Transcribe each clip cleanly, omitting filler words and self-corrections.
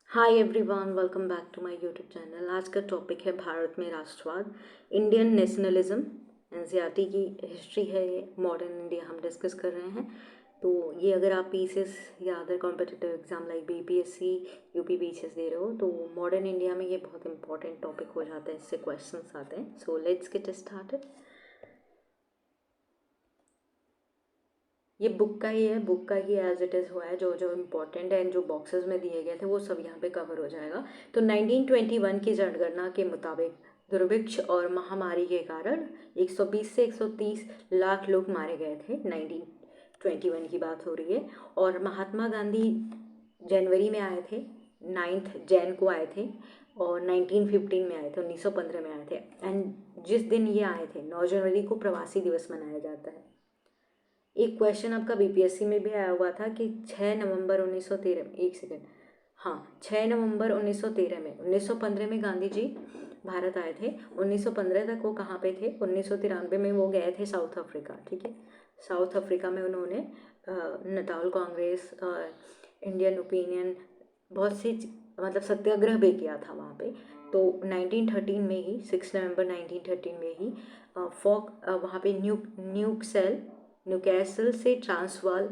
Hi everyone, welcome back to my YouTube channel. आज का topic है भारत में राष्ट्रवाद, इंडियन नेशनलिज्म। एनसीईआरटी की हिस्ट्री है ये, मॉडर्न इंडिया हम डिस्कस कर रहे हैं। तो ये अगर आप पीसीएस या other competitive exam like BPSC, UP PCS दे रहे हो तो मॉडर्न इंडिया में ये बहुत इंपॉर्टेंट टॉपिक हो जाता है, इससे क्वेश्चंस आते हैं। So let's get started. ये बुक का ही एज इट इज़ हुआ है। जो जो इम्पोर्टेंट है, जो बॉक्सेस में दिए गए थे वो सब यहाँ पे कवर हो जाएगा। तो 1921 की जनगणना के मुताबिक दुर्भिक्ष और महामारी के कारण 120 से 130 लाख लोग मारे गए थे। 1921 की बात हो रही है। और महात्मा गांधी जनवरी में आए थे, 9 जैन को आए थे, और 1915 में आए थे, 1915 में आए थे। एंड जिस दिन ये आए थे 9 जनवरी को प्रवासी दिवस मनाया जाता है। एक क्वेश्चन आपका बीपीएससी में भी आया हुआ था कि 6 नवंबर 1913 में, एक सेकेंड, हाँ 6 नवंबर 1913 में, 1915 में गांधी जी भारत आए थे। 1915 तक वो कहाँ पे थे? 1993 में वो गए थे साउथ अफ्रीका। ठीक है, साउथ अफ्रीका में उन्होंने नटाल कांग्रेस, इंडियन ओपिनियन, बहुत सी मतलब सत्याग्रह भी किया था वहाँ पे। तो 1913 में ही, 6 नवंबर 1913 में ही फॉक वहाँ पे न्यूकैसल से ट्रांसवाल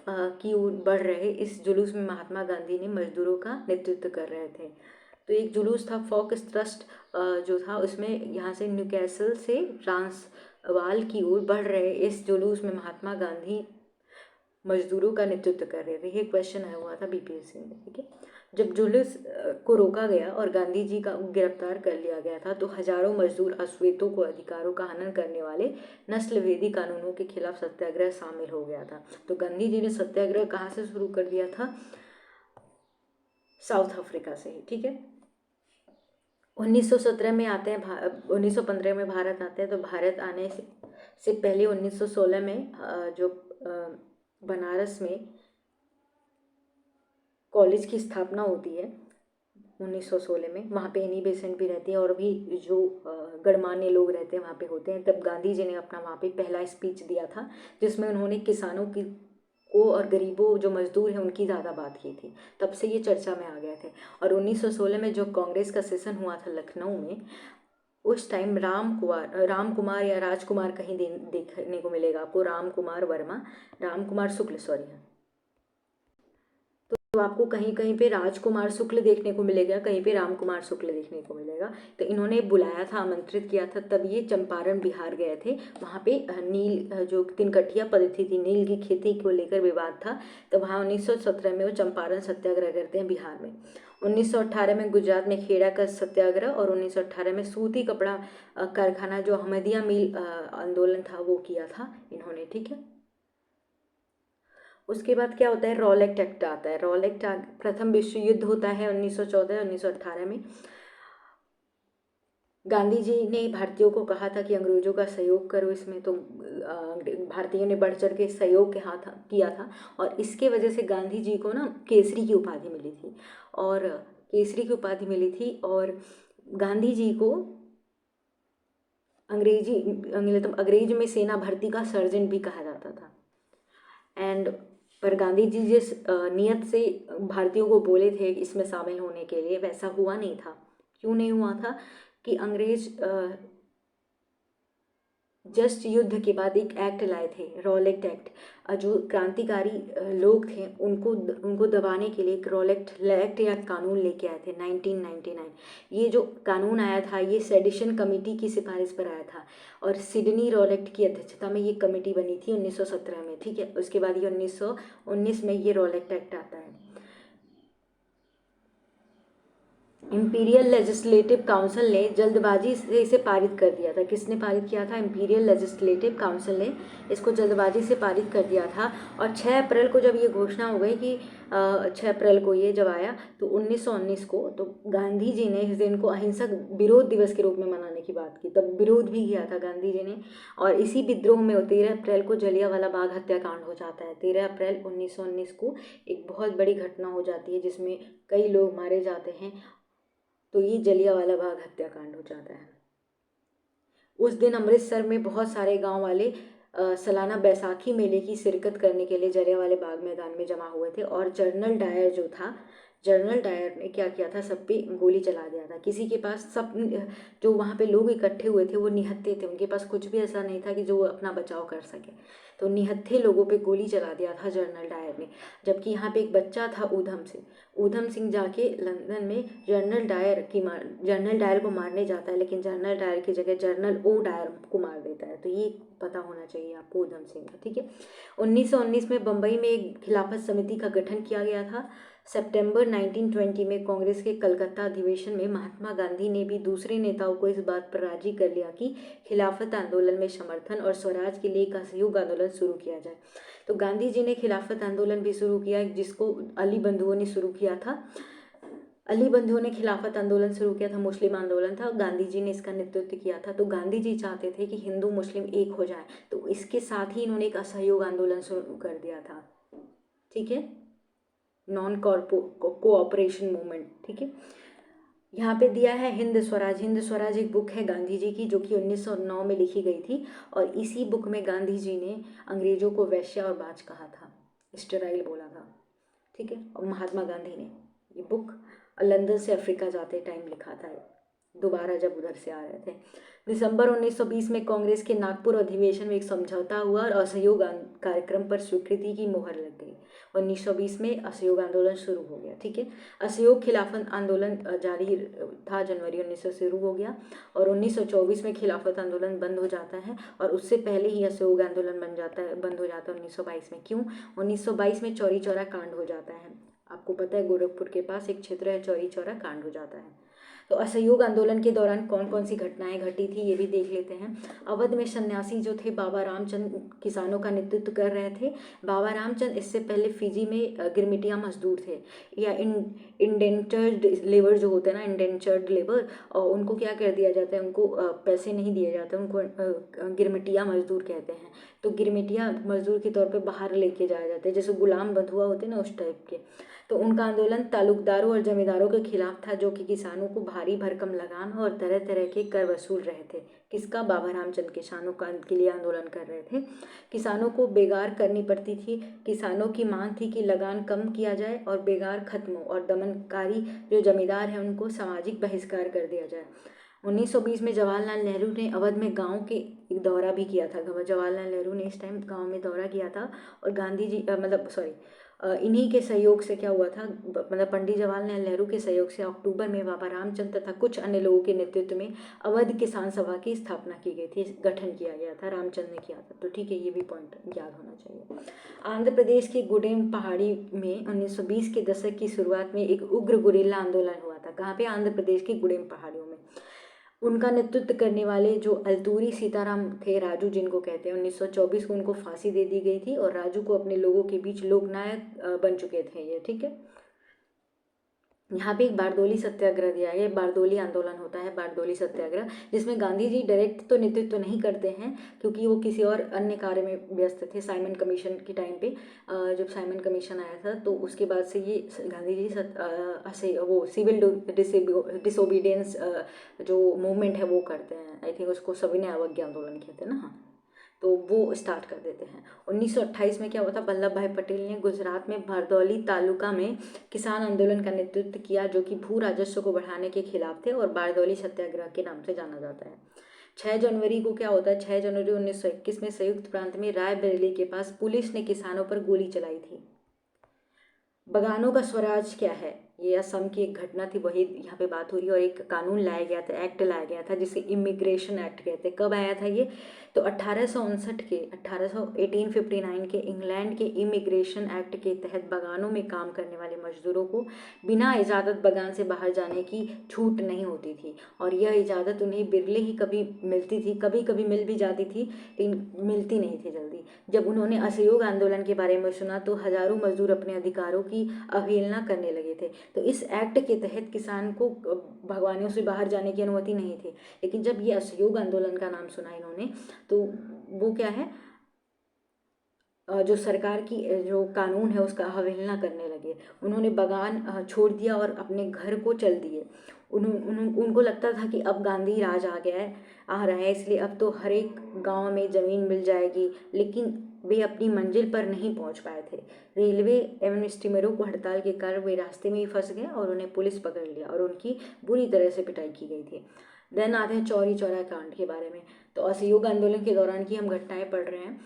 की ओर बढ़ रहे इस जुलूस में महात्मा गांधी ने मजदूरों का नेतृत्व कर रहे थे। तो एक जुलूस था फॉक ट्रस्ट जो था, उसमें यहाँ से न्यूकैसल से ट्रांसवाल की ओर बढ़ रहे इस जुलूस में महात्मा गांधी मजदूरों का नेतृत्व कर रहे थे। ये क्वेश्चन आया हुआ था बीपीएससी में। ठीक है, जब जुलूस को रोका गया और गांधी जी का गिरफ्तार कर लिया गया था तो हजारों मजदूर अश्वेतों को अधिकारों का हनन करने वाले नस्लवेदी कानूनों के खिलाफ सत्याग्रह शामिल हो गया था। तो गांधी जी ने सत्याग्रह कहाँ से शुरू कर दिया था? साउथ अफ्रीका से ही। ठीक है, 1917 में आते हैं, 1915 में भारत आते हैं। तो भारत आने से पहले 1916 में जो बनारस में कॉलेज की स्थापना होती है 1916 में। वहाँ पे एनी बेसेंट भी रहती है और भी जो गणमान्य लोग रहते हैं वहाँ पे होते हैं। तब गांधी जी ने अपना वहाँ पे पहला स्पीच दिया था, जिसमें उन्होंने किसानों की को और गरीबों जो मजदूर हैं उनकी ज़्यादा बात की थी। तब से ये चर्चा में आ गए थे। और 1916 में जो कांग्रेस का सेशन हुआ था लखनऊ में, उस टाइम राम कुमार या राजकुमार कहीं देखने को मिलेगा आपको, राम कुमार वर्मा, राम कुमार शुक्ल, सॉरी। तो आपको कहीं कहीं पे राजकुमार शुक्ल देखने को मिलेगा, कहीं पे राम कुमार शुक्ल देखने को मिलेगा। तो इन्होंने बुलाया था, आमंत्रित किया था, तब ये चंपारण बिहार गए थे। वहाँ पे नील जो तिनकठिया पद्धति थी, नील की खेती को लेकर विवाद था। तो वहाँ 1917 में वो चंपारण सत्याग्रह करते हैं बिहार में। 1918 में गुजरात में खेड़ा का सत्याग्रह, और 1918 में सूती कपड़ा कारखाना जो अहमदिया मिल आंदोलन था वो किया था इन्होंने। ठीक है, उसके बाद क्या होता है? रॉलेक्ट एक्ट आता है। रॉलेक्ट प्रथम विश्व युद्ध होता है 1914 1918 में। गांधी जी ने भारतीयों को कहा था कि अंग्रेजों का सहयोग करो इसमें। तो भारतीयों ने बढ़ चढ़ के सहयोग किया था। और इसके वजह से गांधी जी को ना केसरी की उपाधि मिली थी, और केसरी की उपाधि मिली थी। और गांधी जी को अंग्रेज में सेना भर्ती का सर्जन भी कहा जाता था। एंड पर गांधी जी जिस नियत से भारतीयों को बोले थे इसमें शामिल होने के लिए, वैसा हुआ नहीं था। क्यों नहीं हुआ था? कि अंग्रेज जस्ट युद्ध के बाद एक एक्ट लाए थे, रॉलेक्ट एक्ट। जो क्रांतिकारी लोग थे उनको दबाने के लिए एक रॉलेक्ट एक्ट या कानून लेके आए थे 1999। ये जो कानून आया था ये सेडिशन कमेटी की सिफारिश पर आया था, और सिडनी रॉलेक्ट की अध्यक्षता में ये कमेटी बनी थी 1917 में। ठीक है, उसके बाद ये 1919 में ये रॉलेक्ट एक्ट आता है। इंपीरियल लेजिस्लेटिव काउंसिल ने जल्दबाजी से इसे पारित कर दिया था। किसने पारित किया था? इंपीरियल लेजिस्लेटिव काउंसिल ने इसको जल्दबाजी से पारित कर दिया था। और 6 अप्रैल को जब ये घोषणा हो गई कि 6 अप्रैल को ये जब आया तो 1919 को, तो गांधी जी ने इस दिन को अहिंसक विरोध दिवस के रूप में मनाने की बात की। तब विरोध भी किया था गांधी जी ने। और इसी विद्रोह में 13 अप्रैल को जलियांवाला बाग हत्याकांड हो जाता है। 13 अप्रैल 1919 को एक बहुत बड़ी घटना हो जाती है जिसमें कई लोग मारे जाते हैं। तो ये जलियांवाला बाग हत्याकांड हो जाता है। उस दिन अमृतसर में बहुत सारे गांव वाले सालाना बैसाखी मेले की शिरकत करने के लिए जलियांवाला बाग मैदान में जमा हुए थे। और जनरल डायर जो था, जनरल डायर ने क्या किया था, सब पे गोली चला दिया था। किसी के पास, सब जो वहाँ पे लोग इकट्ठे हुए थे वो निहत्थे थे, उनके पास कुछ भी ऐसा नहीं था कि जो वो अपना बचाव कर सके, तो निहत्थे लोगों पे गोली चला दिया था जनरल डायर ने। जबकि यहाँ पे एक बच्चा था ऊधम सिंह जाके लंदन में जनरल डायर को मारने जाता है, लेकिन जनरल डायर की जगह जनरल ओ डायर को मार देता है। तो ये पता होना चाहिए आपको ऊधम सिंह का, ठीक है। 1919 में बम्बई में एक खिलाफत समिति का गठन किया गया था। सितंबर 1920 में कांग्रेस के कलकत्ता अधिवेशन में महात्मा गांधी ने भी दूसरे नेताओं को इस बात पर राजी कर लिया कि खिलाफत आंदोलन में समर्थन और स्वराज के लिए एक असहयोग आंदोलन शुरू किया जाए। तो गांधी जी ने खिलाफत आंदोलन भी शुरू किया, जिसको अली बंधुओं ने शुरू किया था। अली बंधुओं ने खिलाफत आंदोलन शुरू किया था, मुस्लिम आंदोलन था, गांधी जी ने इसका नेतृत्व किया था। तो गांधी जी चाहते थे कि हिंदू मुस्लिम एक हो जाए, तो इसके साथ ही इन्होंने एक असहयोग आंदोलन शुरू कर दिया था, ठीक है, नॉन कोऑपरेशन मूवमेंट, ठीक है। यहाँ पे दिया है हिंद स्वराज एक बुक है गांधी जी की, जो कि 1909 में लिखी गई थी। और इसी बुक में गांधी जी ने अंग्रेजों को वैश्या और बाज कहा था, स्टेराइल बोला था, ठीक है। और महात्मा गांधी ने ये बुक लंदन से अफ्रीका जाते टाइम लिखा था, दोबारा जब उधर से आ रहे थे। दिसंबर 1920 में कांग्रेस के नागपुर अधिवेशन में एक समझौता हुआ और असहयोग कार्यक्रम पर स्वीकृति की मोहर लग गई। 1920 में असहयोग आंदोलन शुरू हो गया, ठीक है। असहयोग खिलाफत आंदोलन जारी था, जनवरी 1900 से शुरू हो गया और 1924 में खिलाफत आंदोलन बंद हो जाता है। और उससे पहले ही असहयोग आंदोलन बंद हो जाता है 1922 में। क्यों? 1922 में चौरी चौरा कांड हो जाता है। आपको पता है गोरखपुर के पास एक क्षेत्र है, चौरी चौरा कांड हो जाता है। तो असहयोग आंदोलन के दौरान कौन कौन सी घटनाएं घटी थी ये भी देख लेते हैं। अवध में सन्यासी जो थे बाबा रामचंद किसानों का नेतृत्व कर रहे थे। बाबा रामचंद इससे पहले फिजी में गिरमिटिया मजदूर थे, या इंडेंचर्ड लेबर जो होते हैं ना, इंडेंचर्ड लेबर, और उनको क्या कर दिया जाता है, उनको पैसे नहीं दिए जाते, उनको गिरमिटिया मजदूर कहते हैं। तो गिरमिटिया मजदूर के तौर पे बाहर लेके जाए जाते हैं, जैसे गुलाम बंधुआ होते हैं ना, उस टाइप के। तो उनका आंदोलन तालुकदारों और जमींदारों के खिलाफ था, जो कि किसानों को भारी भरकम लगान और तरह तरह के कर वसूल रहे थे। किसका? बाबा रामचंद किसानों का के लिए आंदोलन कर रहे थे। किसानों को बेगार करनी पड़ती थी। किसानों की मांग थी कि लगान कम किया जाए और बेगार खत्म हो, और दमनकारी जो जमींदार हैं उनको सामाजिक बहिष्कार कर दिया जाए। 1920 में जवाहरलाल नेहरू ने अवध में गांव के एक दौरा भी किया था। जवाहरलाल नेहरू ने इस टाइम गांव में दौरा किया था, और गांधी जी इन्हीं के सहयोग से क्या हुआ था, पंडित जवाहरलाल नेहरू के सहयोग से अक्टूबर में बाबा रामचंद तथा कुछ अन्य लोगों के नेतृत्व में अवध किसान सभा की स्थापना की गई थी, गठन किया गया था, रामचंद ने किया था। तो ठीक है, ये भी पॉइंट याद होना चाहिए। आंध्र प्रदेश के गुडेम पहाड़ी में 1920 के दशक की शुरुआत में एक उग्र गुरिल्ला आंदोलन हुआ था। कहाँ पे? आंध्र प्रदेश की गुडेम पहाड़ियों में। उनका नेतृत्व करने वाले जो अल्तूरी सीताराम थे, राजू जिनको कहते हैं, 1924 को उनको फांसी दे दी गई थी, और राजू को अपने लोगों के बीच लोकनायक बन चुके थे ये, ठीक है। यहाँ पे एक बारदोली सत्याग्रह दिया है, बारदोली आंदोलन होता है, बारदोली सत्याग्रह, जिसमें गांधी जी डायरेक्ट तो नेतृत्व नहीं करते हैं, क्योंकि वो किसी और अन्य कार्य में व्यस्त थे। साइमन कमीशन के टाइम पे जब साइमन कमीशन आया था, तो उसके बाद से ये गांधी जी वो सिविल डिसोबीडियंस जो मूवमेंट है वो करते हैं। आई थिंक उसको सविनय अवज्ञा आंदोलन कहते हैं ना, हाँ, तो वो स्टार्ट कर देते हैं। 1928 में क्या हुआ था, वल्लभ भाई पटेल ने गुजरात में बारदौली तालुका में किसान आंदोलन का नेतृत्व किया, जो कि भू राजस्व को बढ़ाने के खिलाफ थे, और बारदौली सत्याग्रह के नाम से जाना जाता है। 6 जनवरी को क्या होता है, 6 जनवरी 1921 में संयुक्त प्रांत में रायबरेली के पास पुलिस ने किसानों पर गोली चलाई थी। बगानों का स्वराज क्या है, ये असम की एक घटना थी, वही यहाँ पे बात हो रही है। और एक कानून लाया गया था, एक्ट लाया गया था, जिसे इमिग्रेशन एक्ट कहते हैं। कब आया था ये? तो 1859 के इंग्लैंड के इमिग्रेशन एक्ट के तहत बगानों में काम करने वाले मजदूरों को बिना इजाज़त बगान से बाहर जाने की छूट नहीं होती थी, और यह इजाज़त उन्हें बिरले ही कभी मिलती थी, कभी कभी मिल भी जाती थी, लेकिन मिलती नहीं थी जल्दी। जब उन्होंने असहयोग आंदोलन के बारे में सुना, तो हजारों मजदूर अपने अधिकारों की अवहेलना करने लगे थे। तो इस एक्ट के तहत किसान को भगवानियों से बाहर जाने की अनुमति नहीं थी, लेकिन जब ये असहयोग आंदोलन का नाम सुना इन्होंने, तो वो क्या है, जो सरकार की जो कानून है उसका अवहेलना करने लगे। उन्होंने बगान छोड़ दिया और अपने घर को चल दिए। उनको लगता था कि अब गांधी राज आ रहा है, इसलिए अब तो हर एक गांव में ज़मीन मिल जाएगी। लेकिन वे अपनी मंजिल पर नहीं पहुंच पाए थे। रेलवे एवं स्टीमरों को हड़ताल के कारण वे रास्ते में ही फंस गए और उन्हें पुलिस पकड़ लिया और उनकी बुरी तरह से पिटाई की गई थी। देन आते हैं चौरी चौरा कांड के बारे में। तो असहयोग आंदोलन के दौरान की हम घटनाएं पढ़ रहे हैं।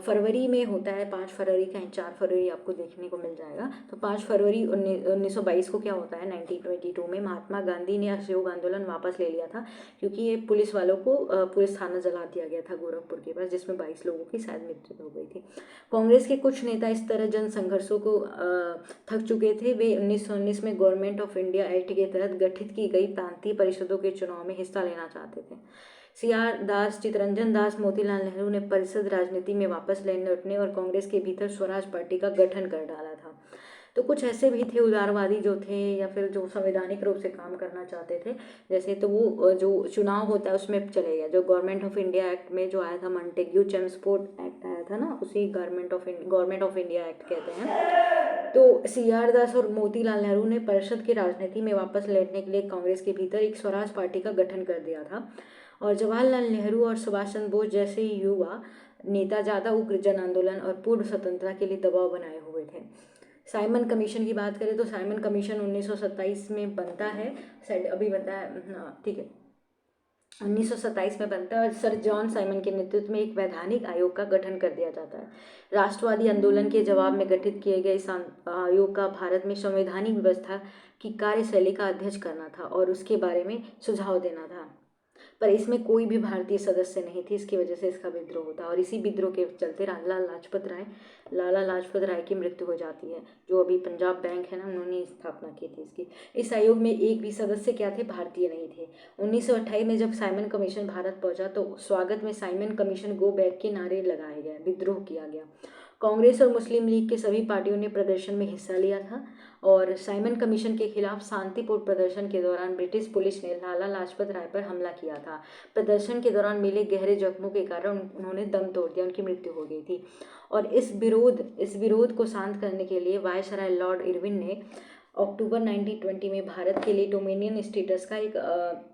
फरवरी में होता है, 5 फरवरी का, 4 फरवरी आपको देखने को मिल जाएगा। तो 5 फरवरी 1922 को क्या होता है, 1922 में महात्मा गांधी ने असहयोग आंदोलन वापस ले लिया था, क्योंकि ये पुलिस वालों को पुलिस थाना जला दिया गया था गोरखपुर के पास, जिसमें 22 लोगों की शायद मृत्यु हो गई थी। कांग्रेस के कुछ नेता इस तरह जन संघर्षों को थक चुके थे। वे 1919 में गवर्नमेंट ऑफ इंडिया एक्ट के तहत गठित की गई प्रांतीय परिषदों के चुनाव में हिस्सा लेना चाहते थे। CR दास, चित्तरंजन दास, मोतीलाल नेहरू ने परिषद राजनीति में वापस लौटने और कांग्रेस के भीतर स्वराज पार्टी का गठन कर डाला था। तो कुछ ऐसे भी थे उदारवादी जो थे, या फिर जो संवैधानिक रूप से काम करना चाहते थे, जैसे तो वो जो चुनाव होता है उसमें चले गए। जो गवर्नमेंट ऑफ इंडिया एक्ट में जो आया था, मॉन्टेग्यू चेम्सफोर्ड एक्ट आया था ना, उसी गवर्नमेंट ऑफ इंडिया एक्ट कहते हैं। तो CR दास और मोतीलाल नेहरू ने परिषद की राजनीति में वापस लौटने के लिए कांग्रेस के भीतर एक स्वराज पार्टी का गठन कर दिया था। और जवाहरलाल नेहरू और सुभाष चंद्र बोस जैसे युवा नेता ज़्यादा उग्र जन आंदोलन और पूर्ण स्वतंत्रता के लिए दबाव बनाए हुए थे। साइमन कमीशन की बात करें तो साइमन कमीशन 1927 में बनता है, अभी बताया, हाँ ठीक है, 1927 में बनता है और सर जॉन साइमन के नेतृत्व में एक वैधानिक आयोग का गठन कर दिया जाता है। राष्ट्रवादी आंदोलन के जवाब में गठित किए गए इस आयोग का भारत में संवैधानिक व्यवस्था की कार्यशैली का अध्ययन करना था और उसके बारे में सुझाव देना था, पर इसमें कोई भी भारतीय सदस्य नहीं थी। इसकी वजह से इसका विद्रोह होता है और इसी विद्रोह के चलते लाला लाजपत राय की मृत्यु हो जाती है, जो अभी पंजाब बैंक है ना, उन्होंने स्थापना की थी इसकी। इस आयोग में एक भी सदस्य क्या थे, भारतीय नहीं थे। 1928 में जब साइमन कमीशन भारत पहुंचा तो स्वागत में साइमन कमीशन गो बैक के नारे लगाए गए, विद्रोह किया गया। कांग्रेस और मुस्लिम लीग के सभी पार्टियों ने प्रदर्शन में हिस्सा लिया था और साइमन कमीशन के खिलाफ शांतिपूर्ण प्रदर्शन के दौरान ब्रिटिश पुलिस ने लाला लाजपत राय पर हमला किया था। प्रदर्शन के दौरान मिले गहरे जख्मों के कारण उन्होंने दम तोड़ दिया, उनकी मृत्यु हो गई थी। और इस विरोध को शांत करने के लिए वायसराय लॉर्ड इरविन ने अक्टूबर 1920 में भारत के लिए डोमिनियन स्टेटस का एक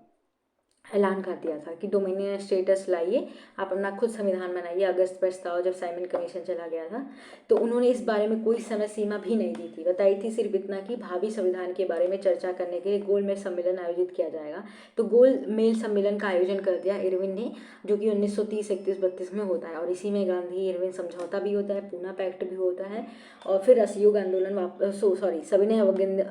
ऐलान कर दिया था कि डोमिनियन स्टेटस लाइए, आप अपना खुद संविधान बनाइए। अगस्त प्रस्ताव जब साइमन कमीशन चला गया था तो उन्होंने इस बारे में कोई समय सीमा भी नहीं दी थी, बताई थी सिर्फ इतना कि भावी संविधान के बारे में चर्चा करने के लिए गोलमेज सम्मेलन आयोजित किया जाएगा। तो गोलमेज सम्मेलन का आयोजन कर दिया इरविन ने, जो कि 1930, 31, 32 में होता है और इसी में गांधी इरविन समझौता भी होता है, पूना पैक्ट भी होता है और फिर असहयोग आंदोलन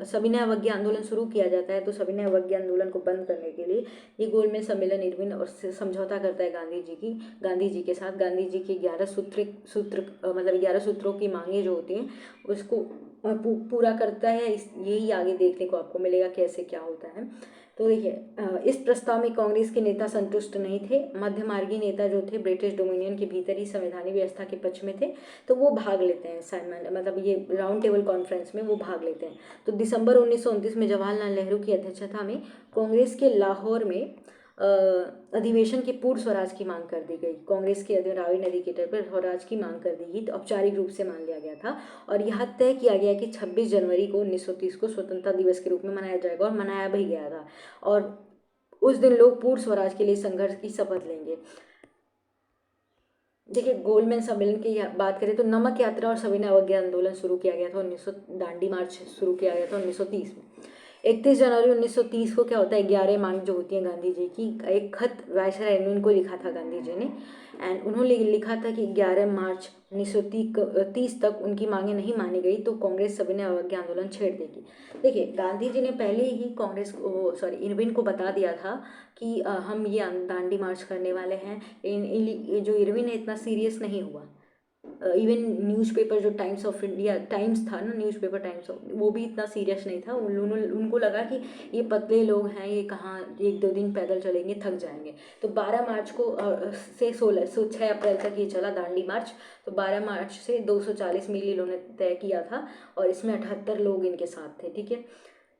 सविनय अवज्ञा आंदोलन शुरू किया जाता है। तो सविनय अवज्ञा आंदोलन को बंद करने के लिए ये गोलमेज सम्मेलन इरविन और समझौता करता है गांधी जी के साथ। गांधी जी की 11 सूत्रों की मांगे जो होती हैं उसको पूरा करता है। यही आगे देखने को आपको मिलेगा कैसे क्या होता है। तो देखिए, इस प्रस्ताव में कांग्रेस के नेता संतुष्ट नहीं थे। मध्यमार्गी नेता जो थे ब्रिटिश डोमिनियन के भीतर ही संवैधानिक व्यवस्था के पक्ष में थे, तो वो भाग लेते हैं ये राउंड टेबल कॉन्फ्रेंस में वो भाग लेते हैं। तो दिसंबर 1929 में जवाहरलाल नेहरू की अध्यक्षता में कांग्रेस के लाहौर में अधिवेशन के पूर्व स्वराज की मांग कर दी गई। कांग्रेस के रावी नदी के तट पर स्वराज की मांग कर दी गई, तो औपचारिक रूप से मान लिया गया था और यह तय किया गया कि 26 जनवरी को 1930 को स्वतंत्रता दिवस के रूप में मनाया जाएगा और मनाया भी गया था। और उस दिन लोग पूर्ण स्वराज के लिए संघर्ष की शपथ लेंगे। देखिए, गोलमेज सम्मेलन की बात करें तो नमक यात्रा और सविनय अवज्ञा आंदोलन शुरू किया गया था। दांडी मार्च शुरू किया गया था 1930 में। 31 जनवरी 1930 को क्या होता है, 11 मांग जो होती हैं गांधी जी की, एक खत वायसराय इरविन को लिखा था गांधी जी ने, एंड उन्होंने लिखा था कि 11 मार्च 1930 तक उनकी मांगें नहीं मानी गई तो कांग्रेस सविनय अवज्ञा आंदोलन छेड़ देगी। देखिए, गांधी जी ने पहले ही इरविन को बता दिया था कि हम ये दांडी मार्च करने वाले हैं। जो इरविन है इतना सीरियस नहीं हुआ। इवन न्यूज़पेपर जो टाइम्स था ना, न्यूज़पेपर टाइम्स, वो भी इतना सीरियस नहीं था। उनको लगा कि ये पतले लोग हैं, ये कहाँ 1-2 दिन पैदल चलेंगे, थक जाएंगे। तो 12 मार्च को से 6 अप्रैल तक ये चला दांडी मार्च। तो 12 मार्च से 240 मील इन्होंने तय किया था और इसमें 78 लोग इनके साथ थे। ठीक है,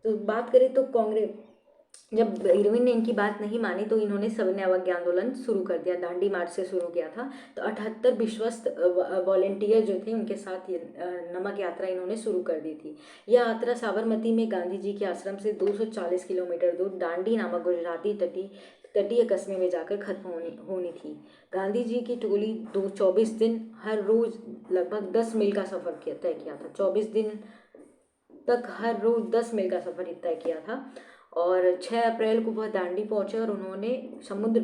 तो बात करें तो कांग्रेस, जब इरविन ने इनकी बात नहीं मानी तो इन्होंने सविनय अवज्ञा आंदोलन शुरू कर दिया, दांडी मार्च से शुरू किया था। तो 78 विश्वस्त वॉलेंटियर जो थे उनके साथ ये नमक यात्रा इन्होंने शुरू कर दी थी। यह यात्रा साबरमती में गांधी जी के आश्रम से 240 किलोमीटर दूर दांडी नामक गुजराती तटीय तटीय कस्बे में जाकर खत्म होनी थी। गांधी जी की टोली 24 दिन हर रोज लगभग 10 मील का सफ़र तय किया था। 24 दिन तक हर रोज 10 मील का सफ़र तय किया था और 6 अप्रैल को वह दांडी पहुंचे और उन्होंने समुद्र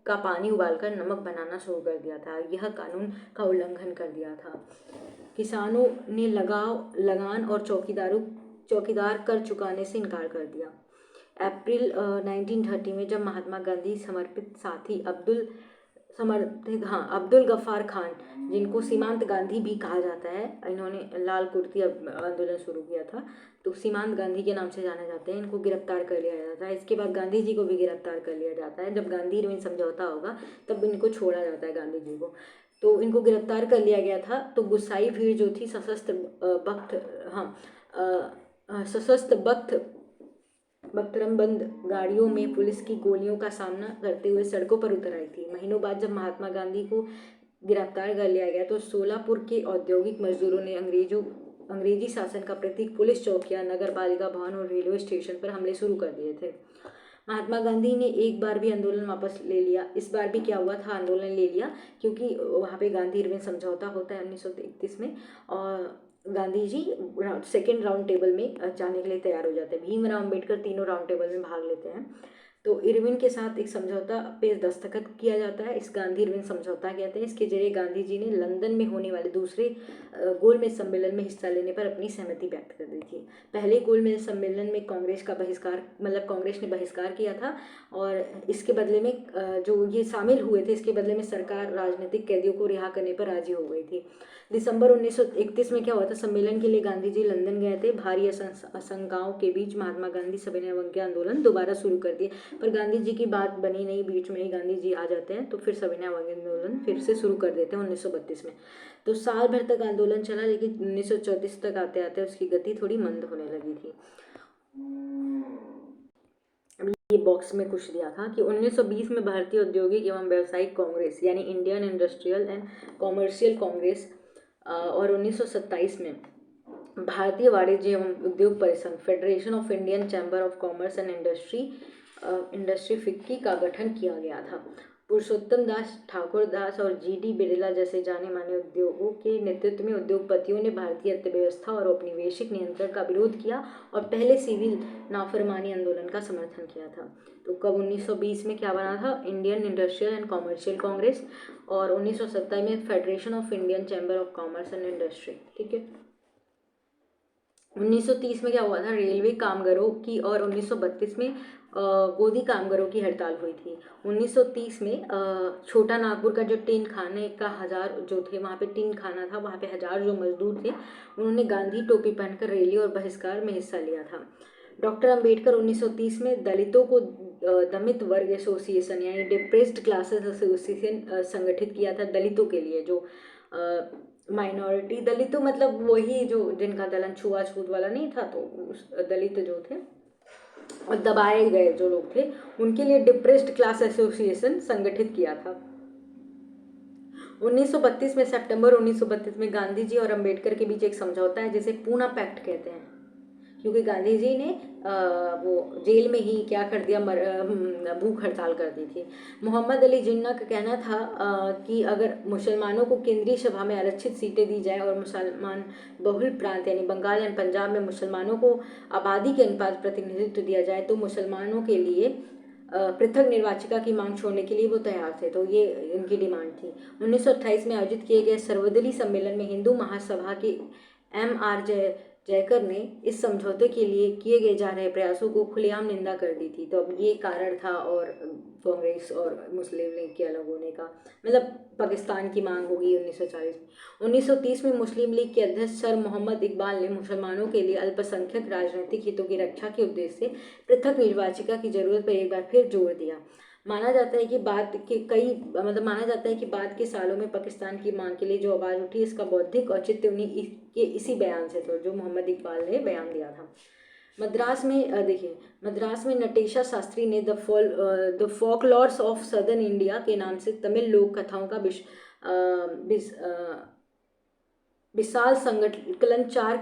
का पानी उबालकर नमक बनाना शुरू कर दिया था। यह कानून का उल्लंघन कर दिया था। किसानों ने लगान और चौकीदार कर चुकाने से इनकार कर दिया। अप्रैल 1930 में जब महात्मा गांधी समर्पित साथी अब्दुल गफ्फार खान, जिनको सीमांत गांधी भी कहा जाता है, इन्होंने लाल कुर्ती आंदोलन शुरू किया था, तो सीमांत गांधी के नाम से जाने जाते हैं। इनको गिरफ्तार कर लिया जाता है। इसके बाद गांधी जी को भी गिरफ्तार कर लिया जाता है। जब गांधी इरविन समझौता होगा तब इनको छोड़ा जाता है, गांधी जी को। तो इनको गिरफ्तार कर लिया गया था। तो गुस्साई भीड़ जो थी सशस्त्र बख्तरबंद गाड़ियों में पुलिस की गोलियों का सामना करते हुए सड़कों पर उतर आई थी। महीनों बाद जब महात्मा गांधी को गिरफ्तार कर लिया गया तो सोलापुर के औद्योगिक मजदूरों ने अंग्रेजी शासन का प्रतीक पुलिस चौकियां, नगर पालिका भवन और रेलवे स्टेशन पर हमले शुरू कर दिए थे। महात्मा गांधी ने एक बार भी आंदोलन वापस ले लिया। इस बार भी क्या हुआ था, आंदोलन ले लिया, क्योंकि वहाँ पे गांधी इरविन समझौता होता है 1931 में और Gandhi ji second round table में जाने के लिए तैयार हो जाते हैं। भीमराव अम्बेडकर तीनों राउंड टेबल में भाग लेते हैं। तो इरविन के साथ एक समझौता पे दस्तखत किया जाता है। इस गांधी इरविन समझौता कहते हैं। इसके जरिए गांधी जी ने लंदन में होने वाले दूसरे गोलमेज सम्मेलन में हिस्सा लेने पर अपनी सहमति व्यक्त कर दी थी। पहले गोलमेज सम्मेलन में कांग्रेस ने बहिष्कार किया था और इसके बदले में जो ये शामिल हुए थे, इसके बदले में सरकार राजनीतिक कैदियों को रिहा करने पर राजी हो गई थी। दिसंबर 1931 में क्या हुआ था, सम्मेलन के लिए गांधी जी लंदन गए थे। भारी आशंकाओं के बीच महात्मा गांधी सविनय अवज्ञा आंदोलन दोबारा शुरू कर दिए, पर गांधी जी की बात बनी नहीं। बीच में ही गांधी जी आ जाते हैं, तो फिर सविनय अवज्ञा आंदोलन फिर से शुरू कर देते हैं 1932 में। तो साल भर तक आंदोलन चला, लेकिन 1934 तक आते आते उसकी गति थोड़ी मंद होने लगी थी। ये बॉक्स में कुछ दिया था कि 1920 में भारतीय औद्योगिक एवं व्यावसायिक कांग्रेस यानी Indian industrial and commercial Congress और 1927 में भारतीय वाणिज्य एवं उद्योग परिसंघ federation of Indian chamber of commerce and industry FICCI का गठन किया गया था। पुरुषोत्तम दास, ठाकुर दास और जी.डी. बिरला जैसे जाने माने उद्योगों के नेतृत्व में उद्योगपतियों ने भारतीय अर्थव्यवस्था और औपनिवेशिक नियंत्रण का विरोध किया और पहले सिविल नाफरमानी आंदोलन का समर्थन किया था। तो कब 1920 में क्या बना था, Indian industrial and commercial Congress, और 1927 में federation of Indian chamber of commerce and industry. ठीक है। 1930 में क्या हुआ था, रेलवे कामगारों की और 1932 में गोदी कामगारों की हड़ताल हुई थी। 1930 में छोटा नागपुर का जो टीन खाने का 1000 जो थे, वहाँ पे टीन खाना था, वहाँ पे 1000 जो मजदूर थे, उन्होंने गांधी टोपी पहनकर रैली और बहिष्कार में हिस्सा लिया था। डॉक्टर अंबेडकर 1930 में दलितों को दमित वर्ग एसोसिएशन यानी डिप्रेस्ड क्लासेस एसोसिएशन संगठित किया था दलितों के लिए, जो माइनॉरिटी दलितों मतलब वही जो जिनका दलन छुआछूत वाला नहीं था, तो दलित जो थे और दबाए गए जो लोग थे, उनके लिए डिप्रेस्ड क्लास एसोसिएशन संगठित किया था। 1932 में सितंबर 1932 में गांधी जी और अंबेडकर के बीच एक समझौता है जिसे पूना पैक्ट कहते हैं, क्योंकि गांधी जी ने वो जेल में ही क्या कर दिया, भूख हड़ताल कर दी थी। मोहम्मद अली जिन्ना का कहना था कि अगर मुसलमानों को केंद्रीय सभा में आरक्षित सीटें दी जाए और मुसलमान बहुल प्रांत यानी बंगाल एंड पंजाब में मुसलमानों को आबादी के अनुपात प्रतिनिधित्व दिया जाए तो मुसलमानों के लिए पृथक निर्वाचिका की मांग छोड़ने के लिए वो तैयार थे। तो ये इनकी डिमांड थी। 1928 में आयोजित किए गए सर्वदलीय सम्मेलन में हिंदू महासभा के M.R. जयकर ने इस समझौते के लिए किए गए जा रहे प्रयासों को खुलेआम निंदा कर दी थी। तो अब ये कारण था और कांग्रेस और मुस्लिम लीग के अलग होने का, मतलब पाकिस्तान की मांग होगी 1940 में। 1930 में मुस्लिम लीग के अध्यक्ष सर मोहम्मद इकबाल ने मुसलमानों के लिए अल्पसंख्यक राजनीतिक हितों की रक्षा के उद्देश्य से पृथक निर्वाचिका की जरूरत पर एक बार फिर जोर दिया। माना जाता है कि बाद के सालों में पाकिस्तान की मांग के लिए जो आवाज़ उठी, इसका बौद्धिक औचित्य उन्हीं के इसी बयान से था जो मोहम्मद इकबाल ने बयान दिया था। मद्रास में नटेशा शास्त्री ने द फोकलॉर्स ऑफ सदर्न इंडिया के नाम से तमिल लोक कथाओं का विशाल संकलन 4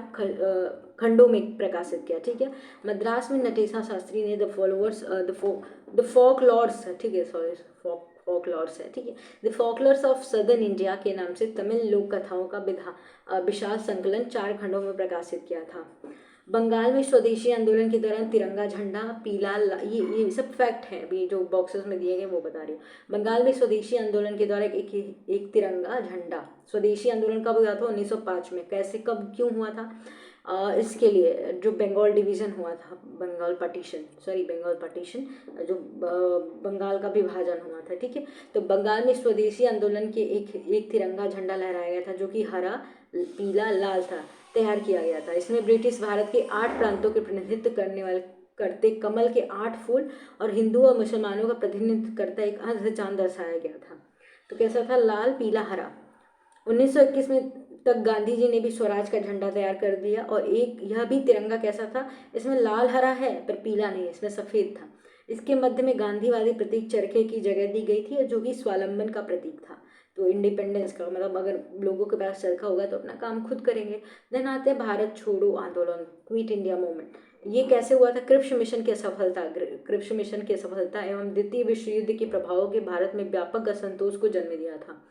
खंडों में प्रकाशित किया, ठीक है। मद्रास में नटेशा शास्त्री ने द फोकलॉर्स, ठीक है, सॉरी फोकलॉर्स है, ठीक है, द फोकलॉर्स ऑफ सदर्न इंडिया के नाम से तमिल लोक कथाओं का विशाल संकलन 4 खंडों में प्रकाशित किया था। बंगाल में स्वदेशी आंदोलन के दौरान तिरंगा झंडा पीला ये सब फैक्ट हैं, अभी जो बॉक्सेस में दिए गए वो बता रही हूँ। बंगाल में स्वदेशी आंदोलन के दौरान एक तिरंगा झंडा, स्वदेशी आंदोलन कब हुआ था? 1905 में। कैसे, कब, क्यों हुआ था? इसके लिए जो बंगाल डिवीज़न हुआ था, बंगाल पार्टीशन, जो बंगाल का विभाजन हुआ था, ठीक है। तो बंगाल में स्वदेशी आंदोलन के एक तिरंगा झंडा लहराया गया था जो कि हरा, पीला, लाल था, तैयार किया गया था। इसमें ब्रिटिश भारत के 8 प्रांतों के प्रतिनिधित्व करते कमल के 8 फूल और हिंदू और मुसलमानों का प्रतिनिधित्व करता एक अर्ध चांद दर्शाया गया था। तो कैसा था? लाल, पीला, हरा। 1921 में तक गांधी जी ने भी स्वराज का झंडा तैयार कर दिया और यह भी तिरंगा कैसा था? इसमें लाल हरा है पर पीला नहीं, इसमें सफ़ेद था। इसके मध्य में गांधीवादी प्रतीक चरखे की जगह दी गई थी जो कि स्वावलंबन का प्रतीक था, तो इंडिपेंडेंस का, मतलब अगर लोगों के पास चरखा होगा तो अपना काम खुद करेंगे। देन आते हैं भारत छोड़ो आंदोलन, क्विट इंडिया मूवमेंट। ये कैसे हुआ था? क्रिप्स मिशन की सफलता एवं द्वितीय विश्व युद्ध के प्रभावों के भारत में व्यापक असंतोष को जन्म दिया था।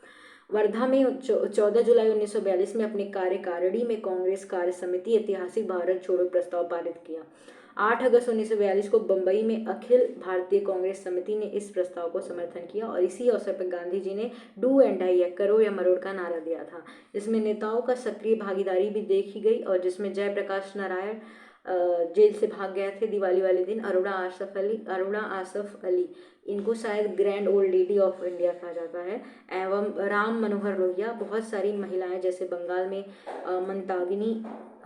वर्धा में 14 जुलाई 1942 में अपनी कार्यकारिणी में कांग्रेस कार्य समिति ऐतिहासिक भारत छोड़ो प्रस्ताव पारित किया। 8 अगस्त 1942 को बंबई में अखिल भारतीय कांग्रेस समिति ने इस प्रस्ताव को समर्थन किया और इसी अवसर पर गांधी जी ने डू एंड डाई या करो या मरोड़ का नारा दिया था। इसमें नेताओं का सक्रिय भागीदारी भी देखी गई और जिसमें जयप्रकाश नारायण जेल से भाग गए थे दिवाली वाले दिन, अरुणा आसफ अली, इनको शायद grand old lady of India कहा जाता है, एवं राम मनोहर लोहिया, बहुत सारी महिलाएं जैसे बंगाल में मंतागिनी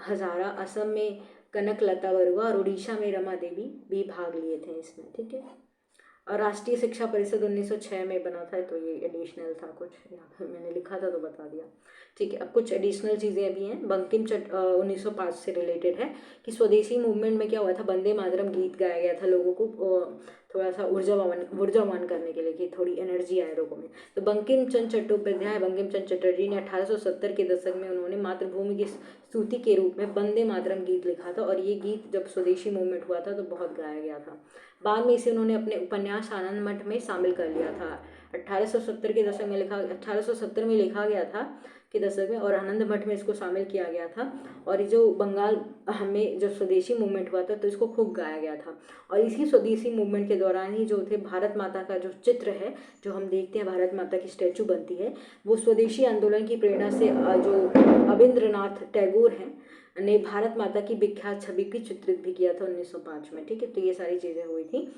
हजारा, असम में कनकलता बरुआ और उड़ीसा में रमा देवी भी भाग लिए थे इसमें, ठीक है। और राष्ट्रीय शिक्षा परिषद 1906 में बना था, तो ये एडिशनल था कुछ, यहाँ पे मैंने लिखा था तो बता दिया, ठीक है। अब कुछ एडिशनल चीज़ें भी हैं। बंकिम चंद्र 1905 से रिलेटेड है कि स्वदेशी मूवमेंट में क्या हुआ था, वंदे मातरम गीत गाया गया था लोगों को थोड़ा सा ऊर्जावान करने के लिए कि थोड़ी एनर्जी आए लोगों में। तो बंकिम चंद्र चटर्जी ने 1870 के दशक में उन्होंने मातृभूमि की स्तुति के रूप में वंदे मातरम गीत लिखा था और ये गीत जब स्वदेशी मूवमेंट हुआ था तो बहुत गाया गया था। बाद में इसे उन्होंने अपने उपन्यास आनंद मठ में शामिल कर लिया था। 1870 के दशक में 1870 में लिखा गया था के दशक में और आनंद मठ में इसको शामिल किया गया था। और ये जो बंगाल में जब स्वदेशी मूवमेंट हुआ था तो इसको खूब गाया गया था। और इसी स्वदेशी मूवमेंट के दौरान ही जो थे भारत माता का जो चित्र है, जो हम देखते हैं भारत माता की स्टैचू बनती है, वो स्वदेशी आंदोलन की प्रेरणा से जो रविंद्रनाथ टैगोर हैं ने भारत माता की विख्यात छवि की चित्रित भी किया था 1905 में, ठीक है। तो ये सारी चीज़ें हुई थी।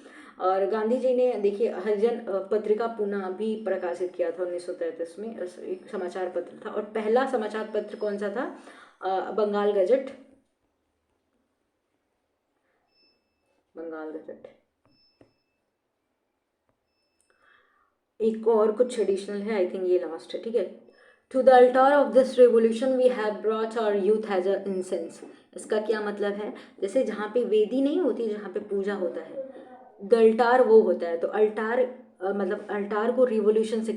और गांधी जी ने देखिए हरिजन पत्रिका पुनः भी प्रकाशित किया था 1933 में, एक समाचार पत्र था और पहला समाचार पत्र कौन सा था? बंगाल गजट। एक और कुछ एडिशनल है, आई थिंक ये लास्ट है, ठीक है। To the altar of this revolution we have brought our youth as a incense. इसका क्या मतलब है? जैसे जहाँ पे वेदी नहीं होती, जहाँ पे पूजा होता है, द अल्टार वो होता है, तो अल्टार मतलब अल्टार को रिवोल्यूशन से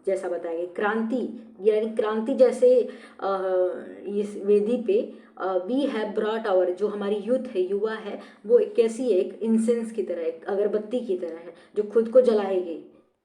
जैसा बताएंगे, क्रांति, यानी क्रांति जैसे इस वेदी पे वी हैव ब्रॉट आवर, जो हमारी यूथ है, युवा है, वो कैसी है? एक इंसेंस की तरह, एक अगरबत्ती की तरह है जो खुद को जलाएगी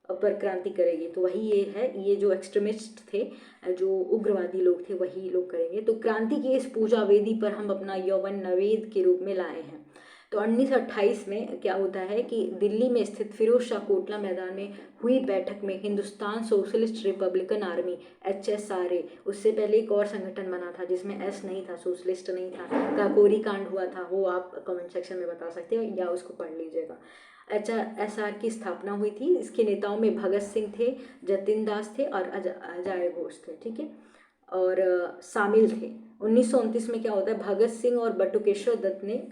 पर क्रांति करेगी। तो वही ये है, ये जो एक्सट्रीमिस्ट थे, जो उग्रवादी लोग थे, वही लोग करेंगे। तो क्रांति की इस पूजा वेदी पर हम अपना यौवन नवेद के रूप में लाए हैं। तो 1928 में क्या होता है कि दिल्ली में स्थित फिरोज शाह कोटला मैदान में हुई बैठक में Hindustan socialist Republican army HSRA, उससे पहले एक और संगठन बना था जिसमें S नहीं था, सोशलिस्ट नहीं था, काकोरी कांड हुआ था, वो आप कमेंट सेक्शन में बता सकते हो या उसको पढ़ लीजिएगा। HSR की स्थापना हुई थी। इसके नेताओं में भगत सिंह थे, जतिन दास थे और अजय घोष थे, ठीक है, और शामिल थे। 1929 में क्या होता है, भगत सिंह और बटुकेश्वर दत्त ने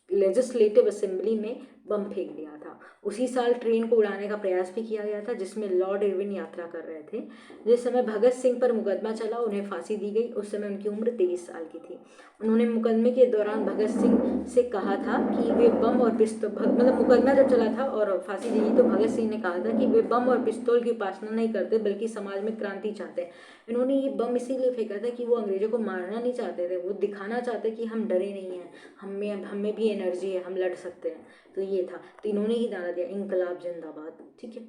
लेजिस्लेटिव असेंबली में बम फेंक दिया था। उसी साल ट्रेन को उड़ाने का प्रयास भी किया गया था जिसमें लॉर्ड इरविन यात्रा कर रहे थे। जिस समय भगत सिंह पर मुकदमा चला उन्हें फांसी दी गई। उस समय उनकी उम्र 23 साल की थी। उन्होंने मुकदमे के दौरान भगत सिंह से कहा था कि वे बम और पिस्तौल, मतलब मुकदमा जब चला था और फांसी दी गई तो भगत सिंह ने कहा था कि वे बम और पिस्तौल की उपासना नहीं करते बल्कि समाज में क्रांति चाहते हैं। इन्होंने ये बम इसीलिए फेंका था कि वो अंग्रेजों को मारना नहीं चाहते थे, वो दिखाना चाहते कि हम डरे नहीं हैं, हमें भी एनर्जी है, हम लड़ सकते हैं। तो ये था, तो इन्होंने ही नारा दिया इनकलाब जिंदाबाद। ठीक है,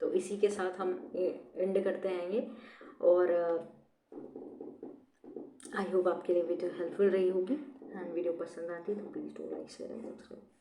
तो इसी के साथ हम एंड करते आएंगे। और आई होप आपके लिए वीडियो हेल्पफुल रही होगी। एंड वीडियो पसंद आती है तो please do like share and subscribe.